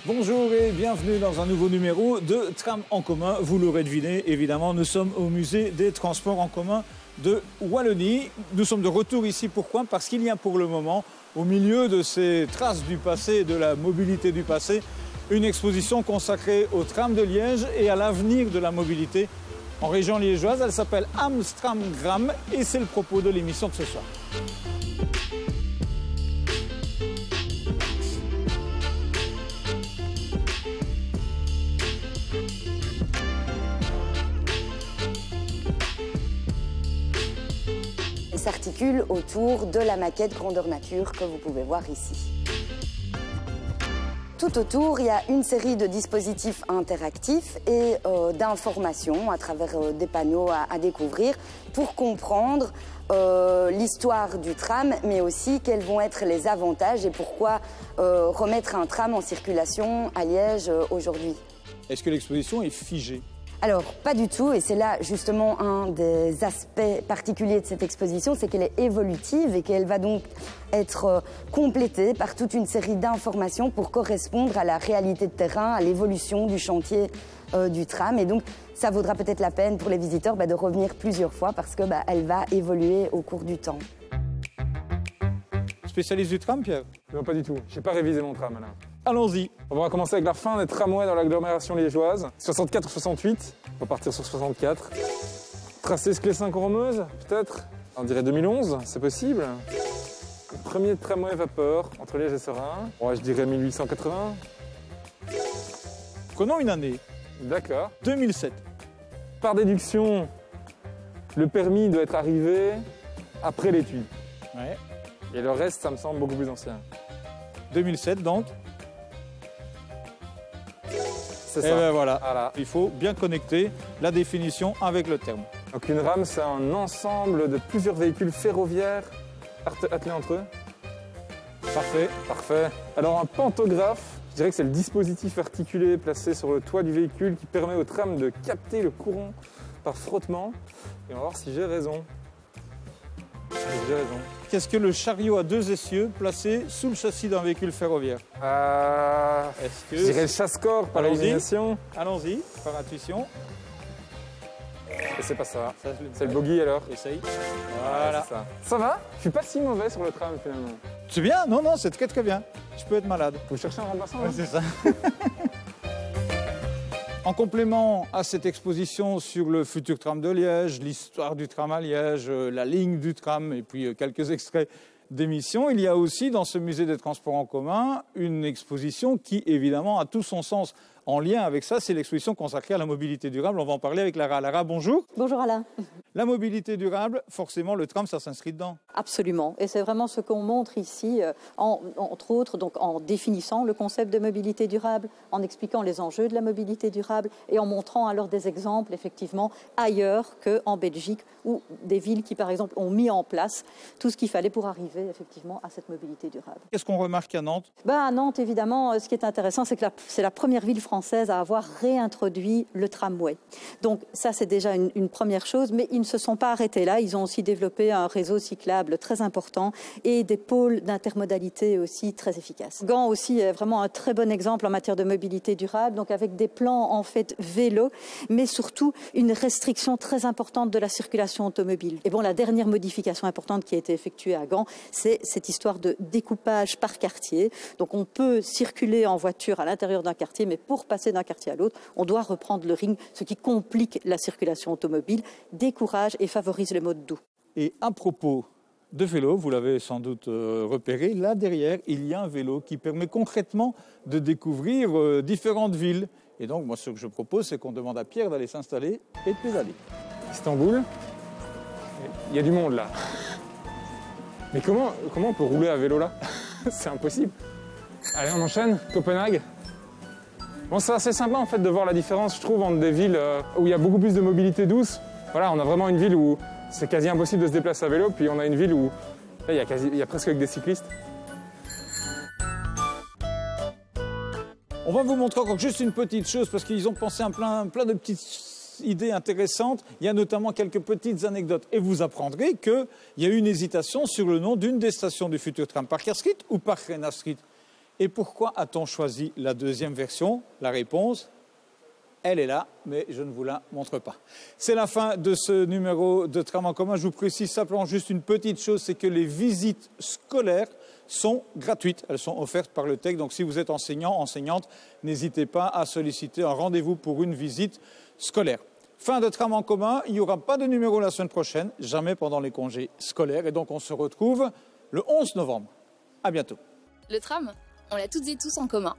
Bonjour et bienvenue dans un nouveau numéro de Tram en commun. Vous l'aurez deviné, évidemment, nous sommes au musée des transports en commun de Wallonie. Nous sommes de retour ici, pourquoi? Parce qu'il y a pour le moment, au milieu de ces traces du passé et de la mobilité du passé, une exposition consacrée au tram de Liège et à l'avenir de la mobilité en région liégeoise. Elle s'appelle Amstramgram et c'est le propos de l'émission de ce soir. S'articule autour de la maquette grandeur nature que vous pouvez voir ici. Tout autour, il y a une série de dispositifs interactifs et d'informations à travers des panneaux à découvrir pour comprendre l'histoire du tram, mais aussi quels vont être les avantages et pourquoi remettre un tram en circulation à Liège aujourd'hui. Est-ce que l'exposition est figée ? Alors, pas du tout, et c'est là justement un des aspects particuliers de cette exposition, c'est qu'elle est évolutive et qu'elle va donc être complétée par toute une série d'informations pour correspondre à la réalité de terrain, à l'évolution du chantier du tram. Et donc, ça vaudra peut-être la peine pour les visiteurs de revenir plusieurs fois parce qu'elle va évoluer au cours du temps. Spécialiste du tram, Pierre? Non, pas du tout. J'ai pas révisé mon tram, là. Allons-y. On va commencer avec la fin des tramways dans l'agglomération liégeoise. 64 ou 68. On va partir sur 64. Tracé Sclessin-Cormeuse, peut-être. On dirait 2011, c'est possible. Le premier tramway vapeur entre Liège et Serein. Ouais, je dirais 1880. Prenons une année. D'accord. 2007. Par déduction, le permis doit être arrivé après l'étude. Ouais. Et le reste, ça me semble beaucoup plus ancien. 2007 donc. C'est ça. Et ben voilà. Il faut bien connecter la définition avec le terme. Donc une rame, c'est un ensemble de plusieurs véhicules ferroviaires attelés entre eux. Parfait. Parfait. Alors un pantographe, je dirais que c'est le dispositif articulé placé sur le toit du véhicule qui permet au tram de capter le courant par frottement. Et on va voir si j'ai raison. J'ai raison. Qu'est-ce que le chariot à deux essieux placé sous le châssis d'un véhicule ferroviaire? Je dirais le chasse-corps par élimination. Allons-y, par intuition. Et c'est pas ça. C'est le bogie alors. Essaye. Voilà. Ça va? Je suis pas si mauvais sur le tram finalement. C'est bien? Non, non, c'est très très bien. Je peux être malade. Vous cherchez un remplaçant? Ouais, c'est ça. En complément à cette exposition sur le futur tram de Liège, l'histoire du tram à Liège, la ligne du tram et puis quelques extraits d'émissions, il y a aussi dans ce musée des transports en commun une exposition qui évidemment a tout son sens en lien avec ça, c'est l'exposition consacrée à la mobilité durable. On va en parler avec Lara. Lara, bonjour. Bonjour Alain. La mobilité durable, forcément le tram ça s'inscrit dedans. Absolument, et c'est vraiment ce qu'on montre ici, entre autres donc en définissant le concept de mobilité durable, en expliquant les enjeux de la mobilité durable et en montrant alors des exemples effectivement ailleurs qu'en Belgique ou des villes qui par exemple ont mis en place tout ce qu'il fallait pour arriver effectivement à cette mobilité durable. Qu'est-ce qu'on remarque à Nantes? À Nantes évidemment, ce qui est intéressant c'est que c'est la première ville française à avoir réintroduit le tramway. Donc ça c'est déjà une première chose, mais ils ne se sont pas arrêtés là, ils ont aussi développé un réseau cyclable très important et des pôles d'intermodalité aussi très efficaces. Gand aussi est vraiment un très bon exemple en matière de mobilité durable, donc avec des plans en fait vélo, mais surtout une restriction très importante de la circulation automobile. Et bon, la dernière modification importante qui a été effectuée à Gand, c'est cette histoire de découpage par quartier. Donc on peut circuler en voiture à l'intérieur d'un quartier, mais pour passer d'un quartier à l'autre, on doit reprendre le ring, ce qui complique la circulation automobile, décourage et favorise le mode doux. Et à propos de vélo, vous l'avez sans doute repéré, là derrière, il y a un vélo qui permet concrètement de découvrir différentes villes. Et donc, moi, ce que je propose, c'est qu'on demande à Pierre d'aller s'installer et de pédaler. Istanbul, il y a du monde là. Mais comment on peut rouler à vélo là? C'est impossible. Allez, on enchaîne. Copenhague. Bon, c'est assez sympa en fait de voir la différence, je trouve, entre des villes où il y a beaucoup plus de mobilité douce. Voilà, on a vraiment une ville où c'est quasi impossible de se déplacer à vélo, puis on a une ville où là, il y a presque que des cyclistes. On va vous montrer encore juste une petite chose, parce qu'ils ont pensé à plein de petites idées intéressantes. Il y a notamment quelques petites anecdotes. Et vous apprendrez qu'il y a eu une hésitation sur le nom d'une des stations du futur tram, Parker Street ou Park Street. Et pourquoi a-t-on choisi la deuxième version? La réponse, elle est là, mais je ne vous la montre pas. C'est la fin de ce numéro de Tram en commun. Je vous précise simplement juste une petite chose, c'est que les visites scolaires sont gratuites. Elles sont offertes par le TEC. Donc si vous êtes enseignant, enseignante, n'hésitez pas à solliciter un rendez-vous pour une visite scolaire. Fin de Tram en commun. Il n'y aura pas de numéro la semaine prochaine, jamais pendant les congés scolaires. Et donc on se retrouve le 11 novembre. À bientôt. Le tram, on l'a toutes et tous en commun.